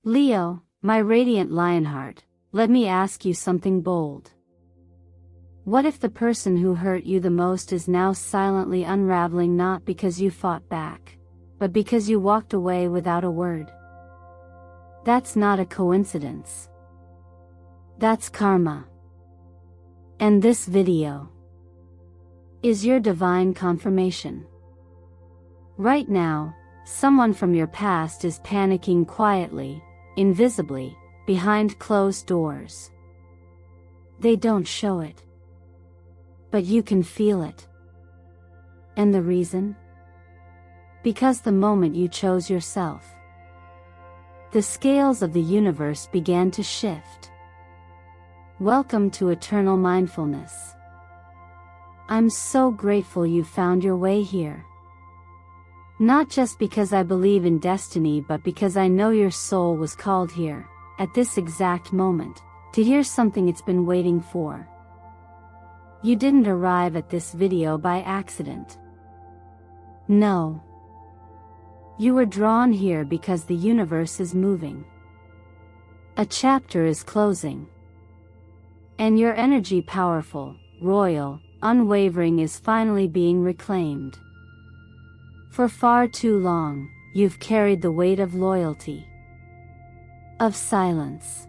Leo, my radiant lionheart, let me ask you something bold. What if the person who hurt you the most is now silently unraveling, not because you fought back, but because you walked away without a word? That's not a coincidence. That's karma. And this video is your divine confirmation. Right now, someone from your past is panicking quietly, invisibly, behind closed doors. They don't show it, but you can feel it. And the reason? Because the moment you chose yourself, the scales of the universe began to shift. Welcome to eternal mindfulness. I'm so grateful you found your way here. Not just because I believe in destiny, but because I know your soul was called here, at this exact moment, to hear something it's been waiting for. You didn't arrive at this video by accident. No. You were drawn here because the universe is moving. A chapter is closing. And your energy, powerful, royal, unwavering, is finally being reclaimed. For far too long, you've carried the weight of loyalty, of silence,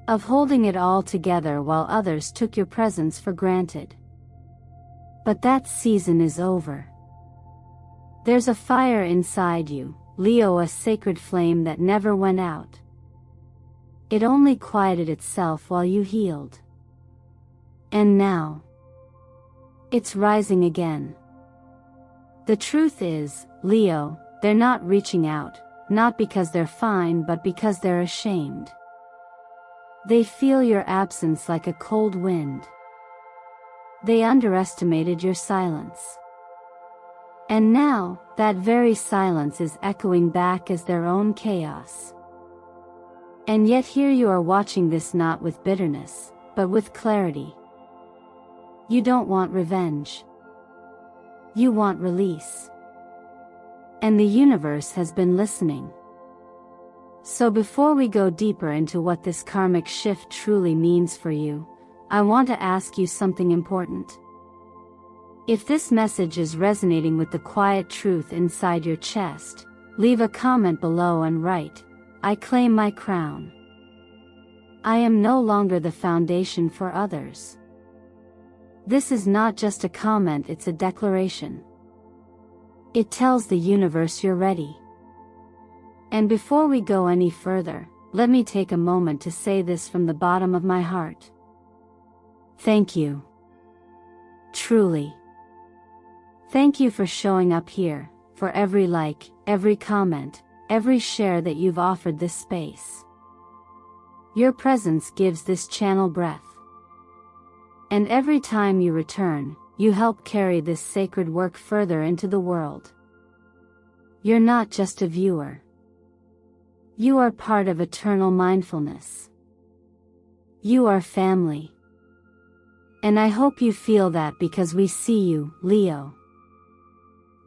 of holding it all together while others took your presence for granted. But that season is over. There's a fire inside you, Leo, a sacred flame that never went out. It only quieted itself while you healed. And now, it's rising again. The truth is, Leo, they're not reaching out, not because they're fine, but because they're ashamed. They feel your absence like a cold wind. They underestimated your silence. And now, that very silence is echoing back as their own chaos. And yet here you are watching this, not with bitterness, but with clarity. You don't want revenge. You want release. And the universe has been listening. So before we go deeper into what this karmic shift truly means for you, I want to ask you something important. If this message is resonating with the quiet truth inside your chest, leave a comment below and write, "I claim my crown. I am no longer the foundation for others." This is not just a comment, it's a declaration. It tells the universe you're ready. And before we go any further, let me take a moment to say this from the bottom of my heart. Thank you. Truly. Thank you for showing up here, for every like, every comment, every share that you've offered this space. Your presence gives this channel breath. And every time you return, you help carry this sacred work further into the world. You're not just a viewer. You are part of eternal mindfulness. You are family. And I hope you feel that, because we see you, Leo.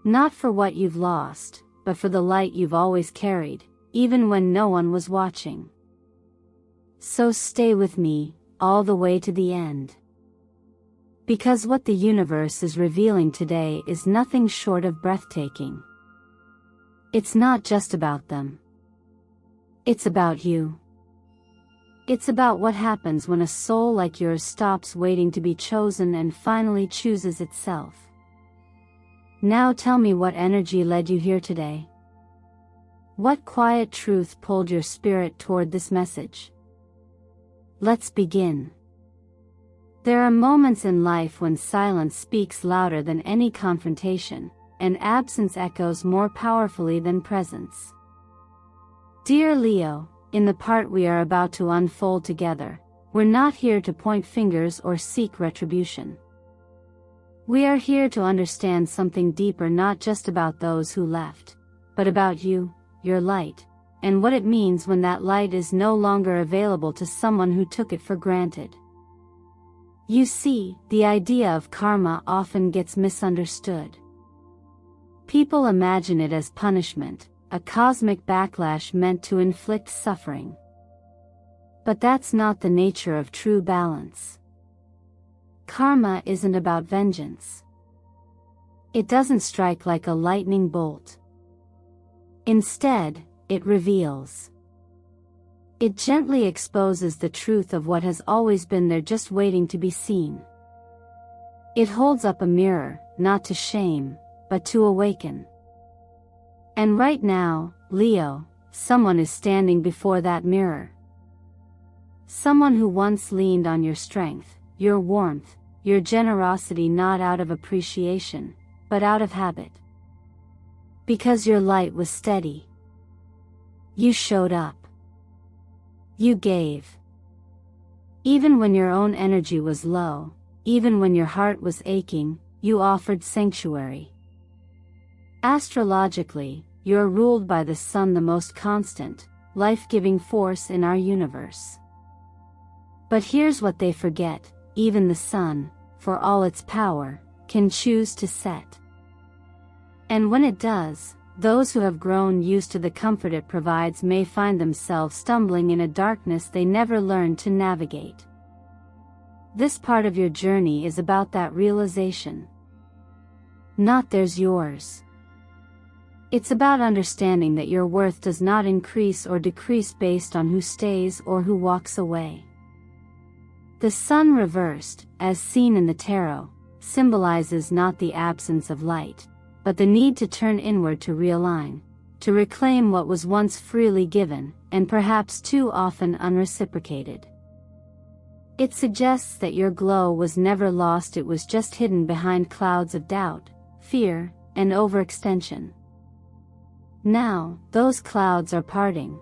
Not for what you've lost, but for the light you've always carried, even when no one was watching. So stay with me, all the way to the end. Because what the universe is revealing today is nothing short of breathtaking. It's not just about them. It's about you. It's about what happens when a soul like yours stops waiting to be chosen and finally chooses itself. Now tell me, what energy led you here today? What quiet truth pulled your spirit toward this message? Let's begin. There are moments in life when silence speaks louder than any confrontation, and absence echoes more powerfully than presence. Dear Leo, in the part we are about to unfold together, we're not here to point fingers or seek retribution. We are here to understand something deeper, not just about those who left, but about you, your light, and what it means when that light is no longer available to someone who took it for granted. You see, the idea of karma often gets misunderstood. People imagine it as punishment, a cosmic backlash meant to inflict suffering. But that's not the nature of true balance. Karma isn't about vengeance. It doesn't strike like a lightning bolt. Instead, it reveals. It gently exposes the truth of what has always been there, just waiting to be seen. It holds up a mirror, not to shame, but to awaken. And right now, Leo, someone is standing before that mirror. Someone who once leaned on your strength, your warmth, your generosity, not out of appreciation, but out of habit. Because your light was steady. You showed up. You gave. Even when your own energy was low, even when your heart was aching, you offered sanctuary. Astrologically, you're ruled by the sun, the most constant, life-giving force in our universe. But here's what they forget: even the sun, for all its power, can choose to set. And when it does, those who have grown used to the comfort it provides may find themselves stumbling in a darkness they never learned to navigate. This part of your journey is about that realization. Not there's yours. It's about understanding that your worth does not increase or decrease based on who stays or who walks away. The sun reversed, as seen in the tarot, symbolizes not the absence of light, but the need to turn inward to realign, to reclaim what was once freely given, and perhaps too often unreciprocated. It suggests that your glow was never lost, it was just hidden behind clouds of doubt, fear, and overextension. Now, those clouds are parting.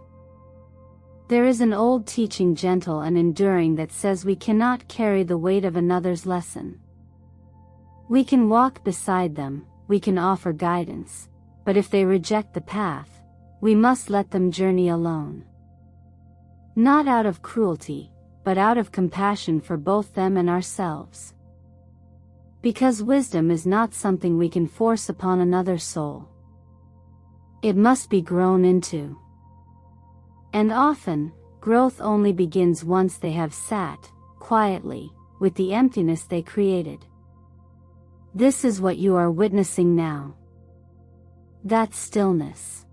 There is an old teaching, gentle and enduring, that says we cannot carry the weight of another's lesson. We can walk beside them, we can offer guidance, but if they reject the path, we must let them journey alone. Not out of cruelty, but out of compassion for both them and ourselves. Because wisdom is not something we can force upon another soul. It must be grown into. And often, growth only begins once they have sat, quietly, with the emptiness they created. This is what you are witnessing now. That stillness.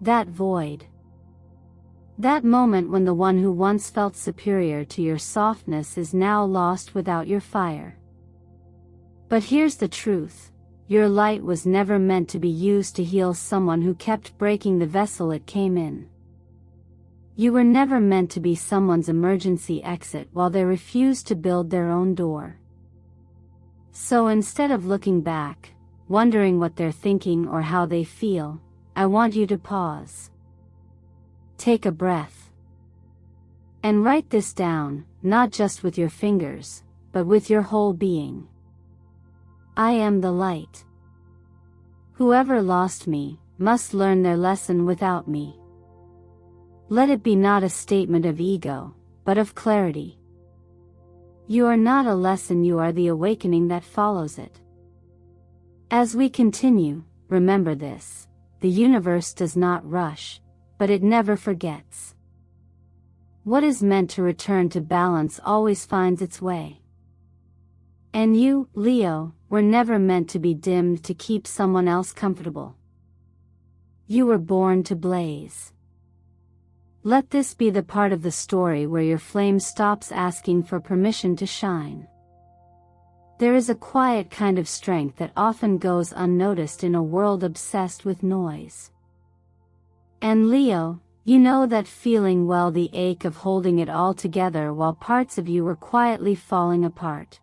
That void. That moment when the one who once felt superior to your softness is now lost without your fire. But here's the truth: your light was never meant to be used to heal someone who kept breaking the vessel it came in. You were never meant to be someone's emergency exit while they refused to build their own door. So instead of looking back, wondering what they're thinking or how they feel, I want you to pause. Take a breath. And write this down, not just with your fingers, but with your whole being. I am the light. Whoever lost me must learn their lesson without me. Let it be not a statement of ego, but of clarity. You are not a lesson, you are the awakening that follows it. As we continue, remember this: the universe does not rush, but it never forgets. What is meant to return to balance always finds its way. And you, Leo, were never meant to be dimmed to keep someone else comfortable. You were born to blaze. Let this be the part of the story where your flame stops asking for permission to shine. There is a quiet kind of strength that often goes unnoticed in a world obsessed with noise. And Leo, you know that feeling well, the ache of holding it all together while parts of you were quietly falling apart.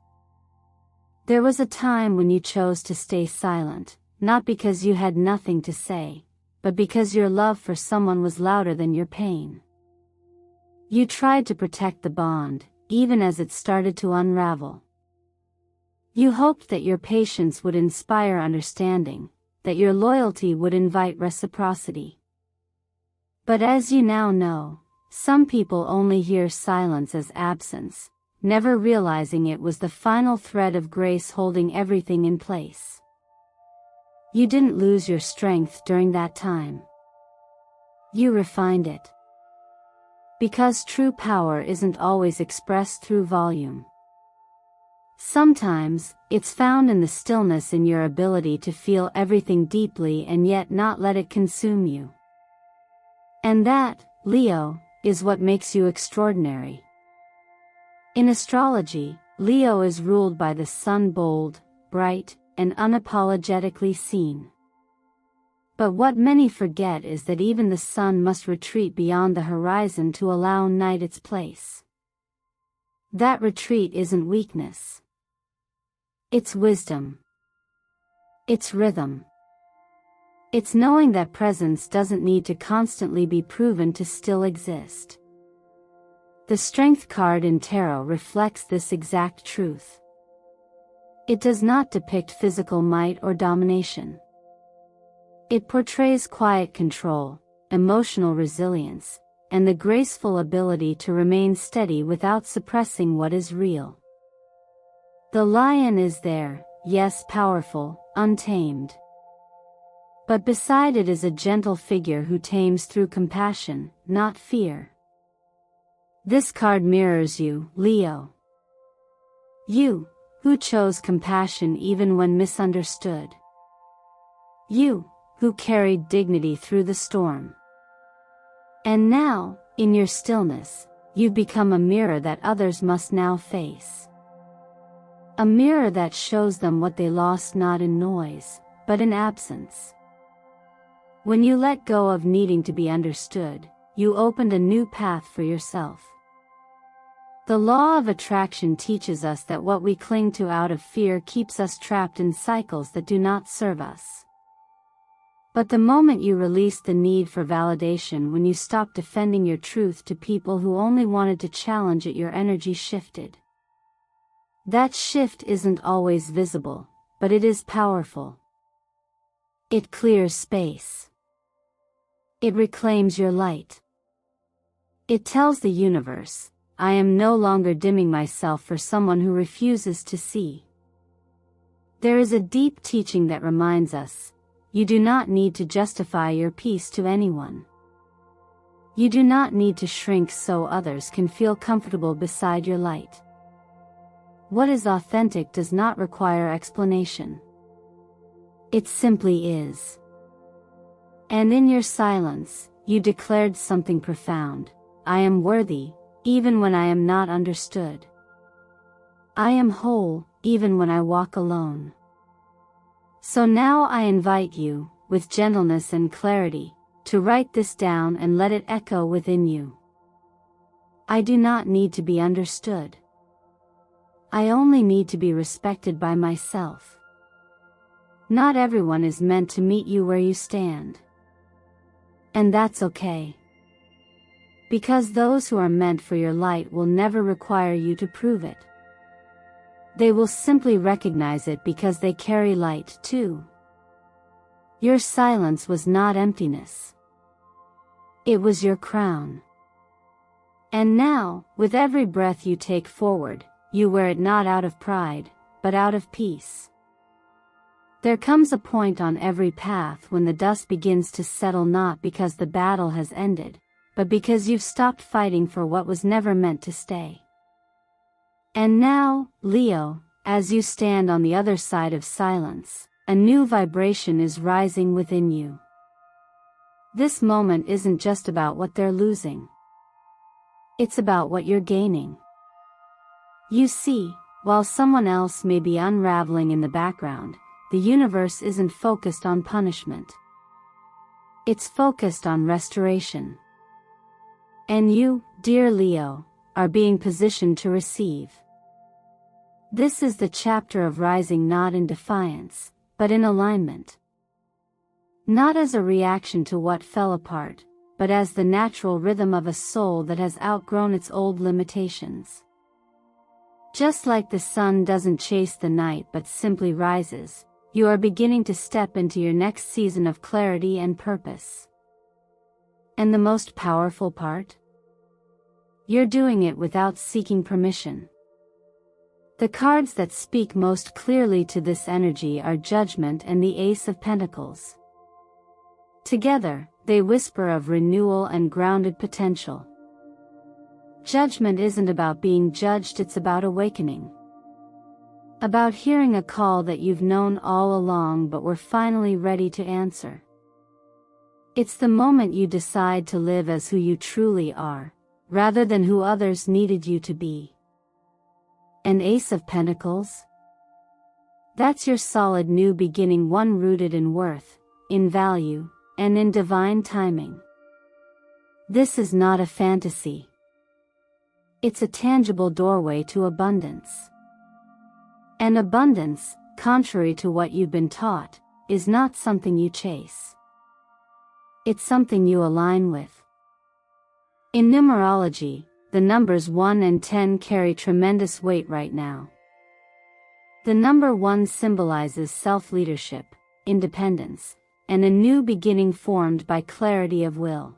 There was a time when you chose to stay silent, not because you had nothing to say, but because your love for someone was louder than your pain. You tried to protect the bond, even as it started to unravel. You hoped that your patience would inspire understanding, that your loyalty would invite reciprocity. But as you now know, some people only hear silence as absence, never realizing it was the final thread of grace holding everything in place. You didn't lose your strength during that time. You refined it. Because true power isn't always expressed through volume. Sometimes, it's found in the stillness in your ability to feel everything deeply and yet not let it consume you. And that, Leo, is what makes you extraordinary. In astrology, Leo is ruled by the sun, bold, bright, and unapologetically seen. But what many forget is that even the sun must retreat beyond the horizon to allow night its place. That retreat isn't weakness. It's wisdom. It's rhythm. It's knowing that presence doesn't need to constantly be proven to still exist. The Strength card in Tarot reflects this exact truth. It does not depict physical might or domination. It portrays quiet control, emotional resilience, and the graceful ability to remain steady without suppressing what is real. The lion is there, yes, powerful, untamed. But beside it is a gentle figure who tames through compassion, not fear. This card mirrors you, Leo. You, who chose compassion even when misunderstood. You, who carried dignity through the storm. And now, in your stillness, you've become a mirror that others must now face. A mirror that shows them what they lost not in noise, but in absence. When you let go of needing to be understood, you opened a new path for yourself. The law of attraction teaches us that what we cling to out of fear keeps us trapped in cycles that do not serve us. But the moment you released the need for validation, when you stopped defending your truth to people who only wanted to challenge it, your energy shifted. That shift isn't always visible, but it is powerful. It clears space. It reclaims your light. It tells the universe, I am no longer dimming myself for someone who refuses to see. There is a deep teaching that reminds us, you do not need to justify your peace to anyone. You do not need to shrink so others can feel comfortable beside your light. What is authentic does not require explanation. It simply is. And in your silence, you declared something profound. I am worthy, even when I am not understood. I am whole, even when I walk alone. So now I invite you, with gentleness and clarity, to write this down and let it echo within you. I do not need to be understood. I only need to be respected by myself. Not everyone is meant to meet you where you stand. And that's okay. Because those who are meant for your light will never require you to prove it. They will simply recognize it because they carry light too. Your silence was not emptiness. It was your crown. And now, with every breath you take forward, you wear it not out of pride, but out of peace. There comes a point on every path when the dust begins to settle, not because the battle has ended, but because you've stopped fighting for what was never meant to stay. And now, Leo, as you stand on the other side of silence, a new vibration is rising within you. This moment isn't just about what they're losing. It's about what you're gaining. You see, while someone else may be unraveling in the background, the universe isn't focused on punishment. It's focused on restoration. And you, dear Leo, are being positioned to receive. This is the chapter of rising not in defiance, but in alignment. Not as a reaction to what fell apart, but as the natural rhythm of a soul that has outgrown its old limitations. Just like the sun doesn't chase the night but simply rises, you are beginning to step into your next season of clarity and purpose. And the most powerful part? You're doing it without seeking permission. The cards that speak most clearly to this energy are Judgment and the Ace of Pentacles. Together, they whisper of renewal and grounded potential. Judgment isn't about being judged, it's about awakening. About hearing a call that you've known all along but were finally ready to answer. It's the moment you decide to live as who you truly are, rather than who others needed you to be. An Ace of Pentacles? That's your solid new beginning, one rooted in worth, in value, and in divine timing. This is not a fantasy. It's a tangible doorway to abundance. And abundance, contrary to what you've been taught, is not something you chase. It's something you align with. In numerology, the numbers 1 and 10 carry tremendous weight right now. The number 1 symbolizes self-leadership, independence, and a new beginning formed by clarity of will.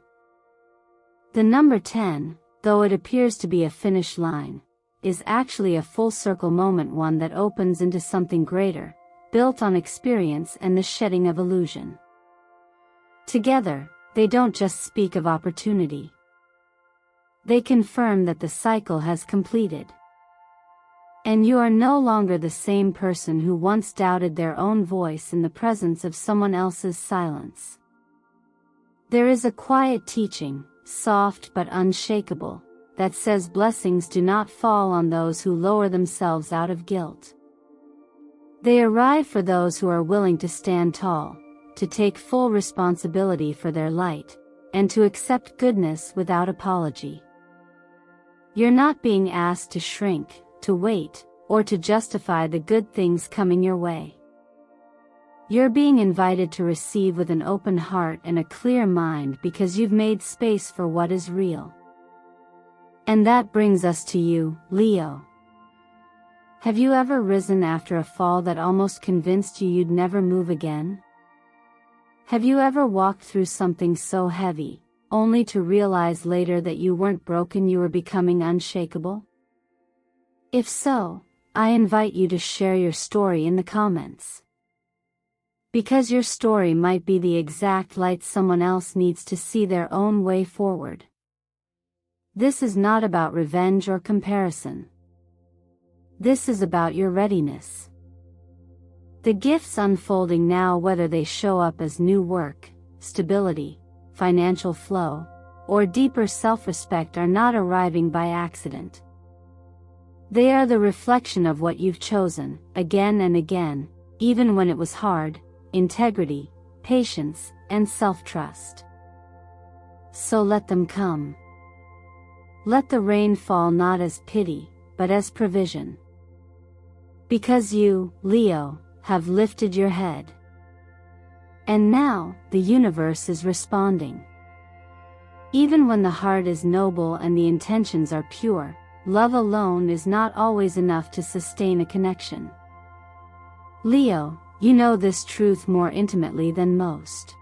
The number 10, though it appears to be a finish line, is actually a full circle moment, one that opens into something greater, built on experience and the shedding of illusion. Together, they don't just speak of opportunity. They confirm that the cycle has completed. And you are no longer the same person who once doubted their own voice in the presence of someone else's silence. There is a quiet teaching, soft but unshakable, that says blessings do not fall on those who lower themselves out of guilt. They arrive for those who are willing to stand tall, to take full responsibility for their light, and to accept goodness without apology. You're not being asked to shrink, to wait, or to justify the good things coming your way. You're being invited to receive with an open heart and a clear mind because you've made space for what is real. And that brings us to you, Leo. Have you ever risen after a fall that almost convinced you you'd never move again? Have you ever walked through something so heavy, only to realize later that you weren't broken, you were becoming unshakable? If so, I invite you to share your story in the comments. Because your story might be the exact light someone else needs to see their own way forward. This is not about revenge or comparison. This is about your readiness. The gifts unfolding now, whether they show up as new work, stability, financial flow, or deeper self-respect, are not arriving by accident. They are the reflection of what you've chosen, again and again, even when it was hard: integrity, patience, and self-trust. So let them come. Let the rain fall not as pity, but as provision. Because you, Leo, have lifted your head. And now, the universe is responding. Even when the heart is noble and the intentions are pure, love alone is not always enough to sustain a connection. Leo, you know this truth more intimately than most.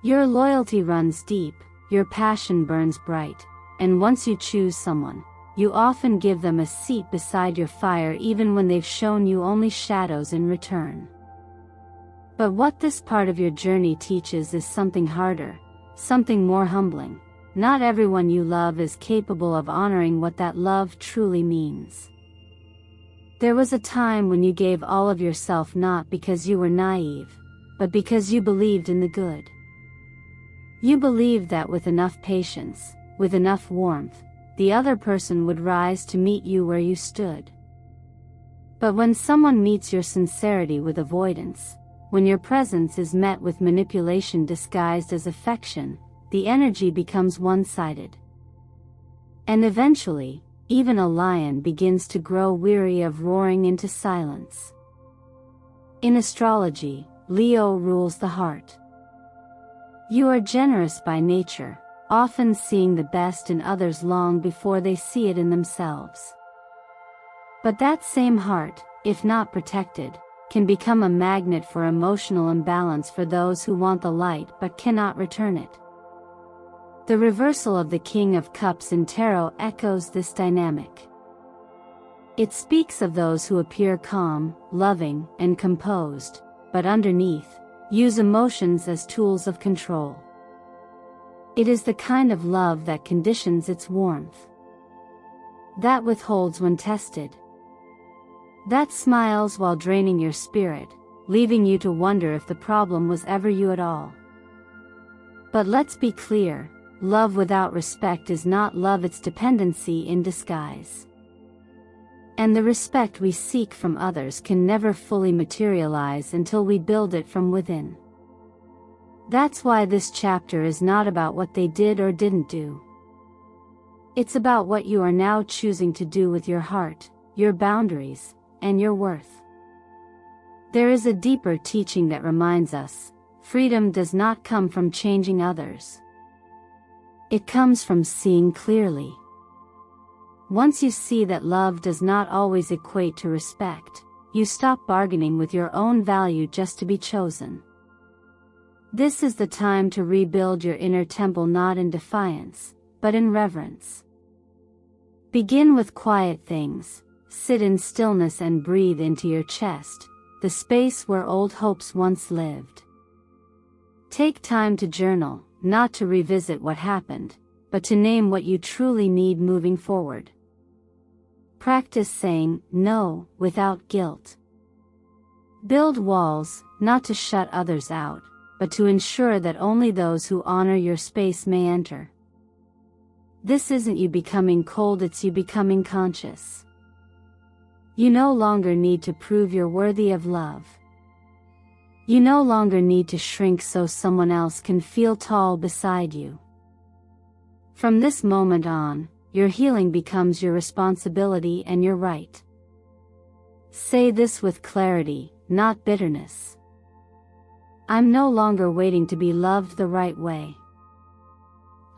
Your loyalty runs deep, your passion burns bright, and once you choose someone, you often give them a seat beside your fire even when they've shown you only shadows in return. But what this part of your journey teaches is something harder, something more humbling. Not everyone you love is capable of honoring what that love truly means. There was a time when you gave all of yourself, not because you were naive, but because you believed in the good. You believed that with enough patience, with enough warmth, the other person would rise to meet you where you stood. But when someone meets your sincerity with avoidance, when your presence is met with manipulation disguised as affection, the energy becomes one-sided. And eventually, even a lion begins to grow weary of roaring into silence. In astrology, Leo rules the heart. You are generous by nature, often seeing the best in others long before they see it in themselves. But that same heart, if not protected, can become a magnet for emotional imbalance for those who want the light but cannot return it. The reversal of the King of Cups in Tarot echoes this dynamic. It speaks of those who appear calm, loving, and composed, but underneath, use emotions as tools of control. It is the kind of love that conditions its warmth, that withholds when tested, that smiles while draining your spirit, leaving you to wonder if the problem was ever you at all. But let's be clear, love without respect is not love, it's dependency in disguise. And the respect we seek from others can never fully materialize until we build it from within. That's why this chapter is not about what they did or didn't do. It's about what you are now choosing to do with your heart, your boundaries, and your worth. There is a deeper teaching that reminds us, freedom does not come from changing others. It comes from seeing clearly. Once you see that love does not always equate to respect, you stop bargaining with your own value just to be chosen. This is the time to rebuild your inner temple, not in defiance, but in reverence. Begin with quiet things, sit in stillness and breathe into your chest, the space where old hopes once lived. Take time to journal, not to revisit what happened, but to name what you truly need moving forward. Practice saying no without guilt. Build walls, not to shut others out, but to ensure that only those who honor your space may enter. This isn't you becoming cold, it's you becoming conscious. You no longer need to prove you're worthy of love. You no longer need to shrink so someone else can feel tall beside you. From this moment on, your healing becomes your responsibility and your right. Say this with clarity, not bitterness. I'm no longer waiting to be loved the right way.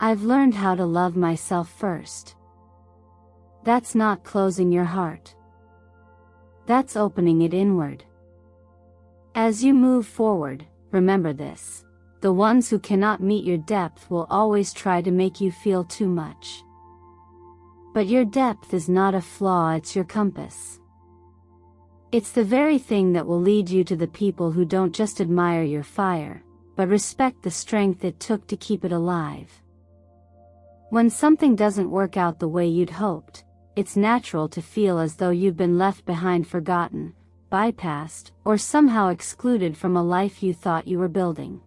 I've learned how to love myself first. That's not closing your heart. That's opening it inward. As you move forward, remember this: the ones who cannot meet your depth will always try to make you feel too much. But your depth is not a flaw, it's your compass. It's the very thing that will lead you to the people who don't just admire your fire, but respect the strength it took to keep it alive. When something doesn't work out the way you'd hoped, it's natural to feel as though you've been left behind, forgotten, bypassed, or somehow excluded from a life you thought you were building.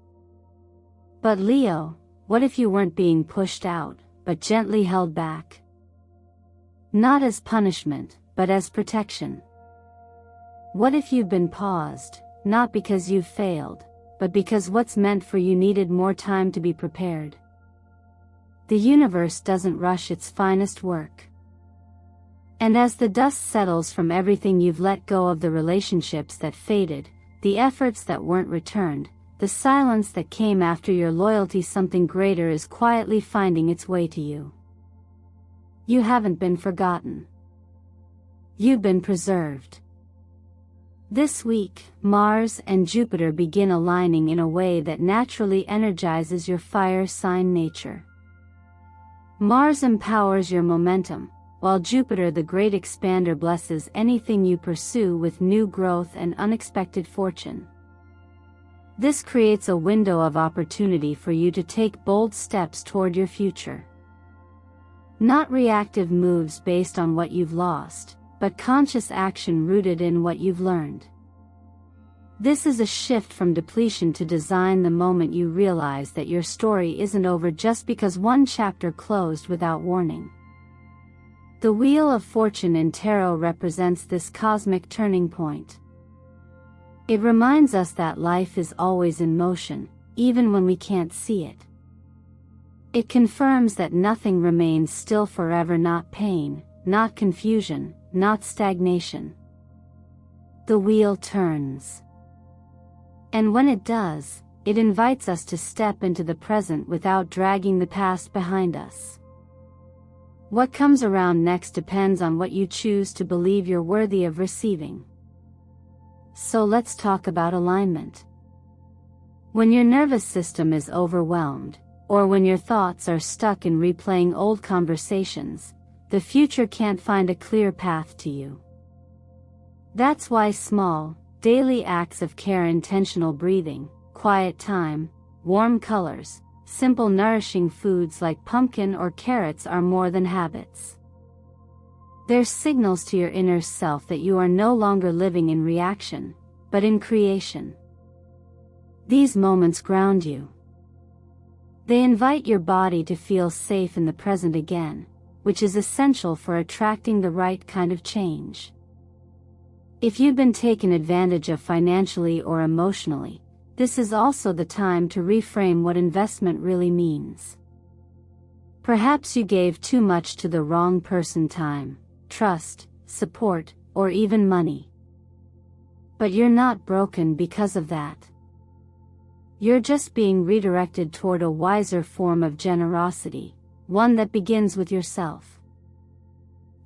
But Leo, what if you weren't being pushed out, but gently held back? Not as punishment, but as protection. What if you've been paused, not because you've failed, but because what's meant for you needed more time to be prepared? The universe doesn't rush its finest work. And as the dust settles from everything you've let go of, the relationships that faded, the efforts that weren't returned, the silence that came after your loyalty, something greater is quietly finding its way to you. You haven't been forgotten. You've been preserved. This week, Mars and Jupiter begin aligning in a way that naturally energizes your fire sign nature. Mars empowers your momentum, while Jupiter, the great expander, blesses anything you pursue with new growth and unexpected fortune. This creates a window of opportunity for you to take bold steps toward your future. Not reactive moves based on what you've lost, but conscious action rooted in what you've learned. This is a shift from depletion to design, the moment you realize that your story isn't over just because one chapter closed without warning. The Wheel of Fortune in Tarot represents this cosmic turning point. It reminds us that life is always in motion, even when we can't see it. It confirms that nothing remains still forever, not pain, not confusion, not stagnation. The wheel turns. And when it does, it invites us to step into the present without dragging the past behind us. What comes around next depends on what you choose to believe you're worthy of receiving. So let's talk about alignment. When your nervous system is overwhelmed, or when your thoughts are stuck in replaying old conversations, the future can't find a clear path to you. That's why small, daily acts of care, intentional breathing, quiet time, warm colors, simple nourishing foods like pumpkin or carrots are more than habits. They're signals to your inner self that you are no longer living in reaction, but in creation. These moments ground you. They invite your body to feel safe in the present again, which is essential for attracting the right kind of change. If you've been taken advantage of financially or emotionally, this is also the time to reframe what investment really means. Perhaps you gave too much to the wrong person: time, trust, support, or even money. But you're not broken because of that. You're just being redirected toward a wiser form of generosity, one that begins with yourself.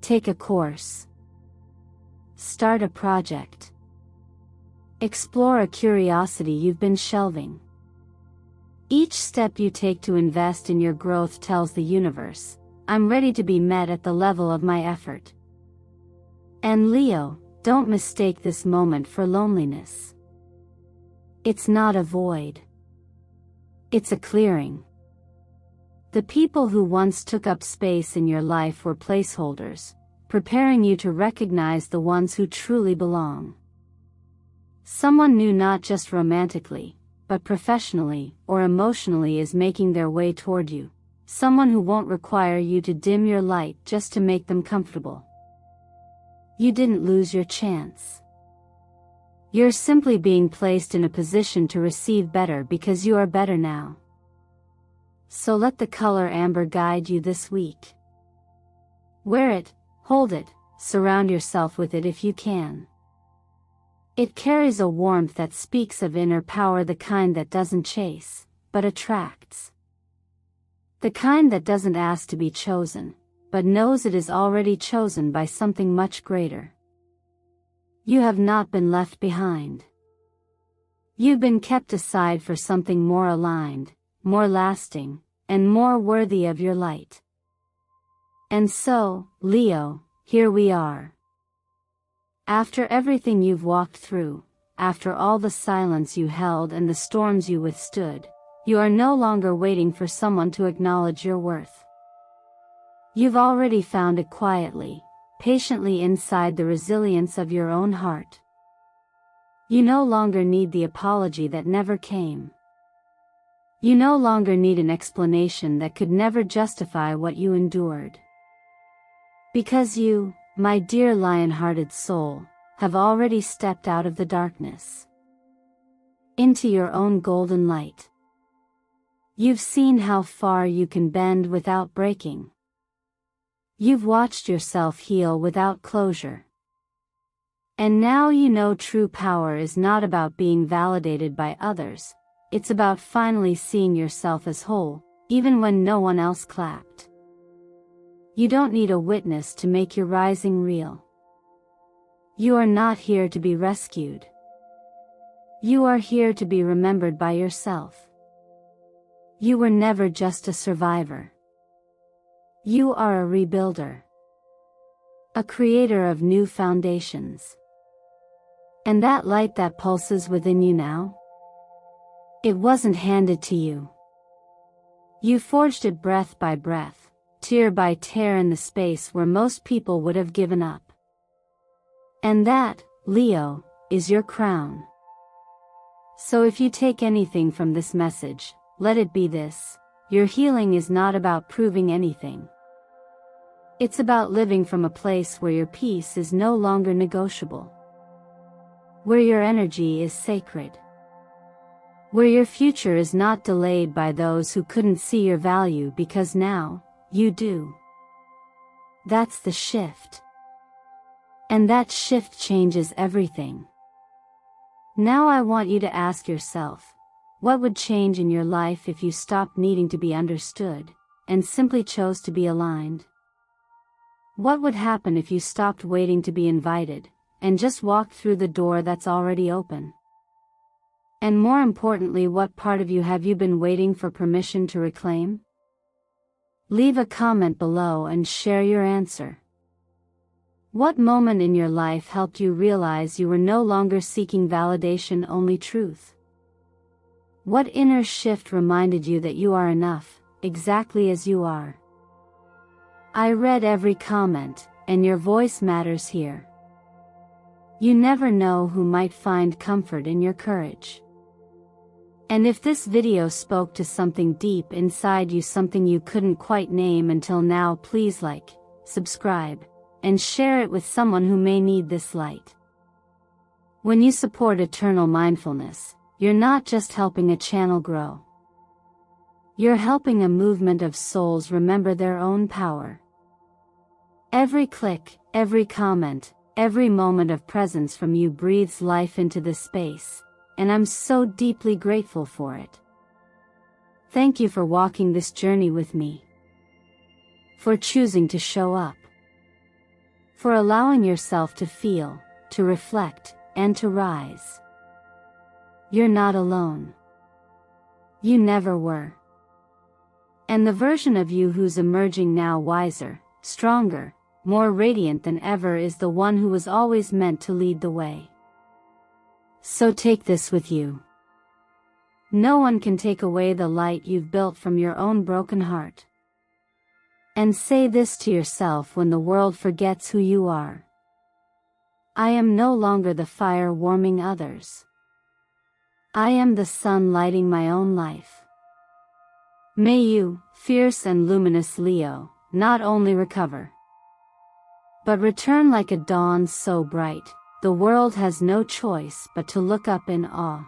Take a course. Start a project. Explore a curiosity you've been shelving. Each step you take to invest in your growth tells the universe, I'm ready to be met at the level of my effort. And Leo, don't mistake this moment for loneliness. It's not a void. It's a clearing. The people who once took up space in your life were placeholders, preparing you to recognize the ones who truly belong. Someone new, not just romantically, but professionally or emotionally, is making their way toward you. Someone who won't require you to dim your light just to make them comfortable. You didn't lose your chance. You're simply being placed in a position to receive better because you are better now. So let the color amber guide you this week. Wear it, hold it, surround yourself with it if you can. It carries a warmth that speaks of inner power, the kind that doesn't chase, but attracts. The kind that doesn't ask to be chosen, but knows it is already chosen by something much greater. You have not been left behind. You've been kept aside for something more aligned, more lasting, and more worthy of your light. And so, Leo, here we are. After everything you've walked through, after all the silence you held and the storms you withstood, you are no longer waiting for someone to acknowledge your worth. You've already found it quietly, patiently inside the resilience of your own heart. You no longer need the apology that never came. You no longer need an explanation that could never justify what you endured. Because you, my dear lion-hearted soul, have already stepped out of the darkness into your own golden light. You've seen how far you can bend without breaking. You've watched yourself heal without closure. And now you know true power is not about being validated by others, it's about finally seeing yourself as whole, even when no one else clapped. You don't need a witness to make your rising real. You are not here to be rescued. You are here to be remembered by yourself. You were never just a survivor. You are a rebuilder. A creator of new foundations. And that light that pulses within you now? It wasn't handed to you. You forged it breath by breath, tear by tear, in the space where most people would have given up. And that, Leo, is your crown. So if you take anything from this message, let it be this: your healing is not about proving anything. It's about living from a place where your peace is no longer negotiable. Where your energy is sacred. Where your future is not delayed by those who couldn't see your value because now, you do. That's the shift. And that shift changes everything. Now I want you to ask yourself, what would change in your life if you stopped needing to be understood, and simply chose to be aligned? What would happen if you stopped waiting to be invited, and just walked through the door that's already open? And more importantly, what part of you have you been waiting for permission to reclaim? Leave a comment below and share your answer. What moment in your life helped you realize you were no longer seeking validation, only truth? What inner shift reminded you that you are enough, exactly as you are? I read every comment, and your voice matters here. You never know who might find comfort in your courage. And if this video spoke to something deep inside you, something you couldn't quite name until now, please like, subscribe, and share it with someone who may need this light. When you support eternal mindfulness, you're not just helping a channel grow. You're helping a movement of souls remember their own power. Every click, every comment, every moment of presence from you breathes life into this space, and I'm so deeply grateful for it. Thank you for walking this journey with me. For choosing to show up. For allowing yourself to feel, to reflect, and to rise. You're not alone. You never were. And the version of you who's emerging now, wiser, stronger, more radiant than ever, is the one who was always meant to lead the way. So take this with you. No one can take away the light you've built from your own broken heart. And say this to yourself when the world forgets who you are. I am no longer the fire warming others. I am the sun lighting my own life. May you, fierce and luminous Leo, not only recover, but return like a dawn so bright, the world has no choice but to look up in awe.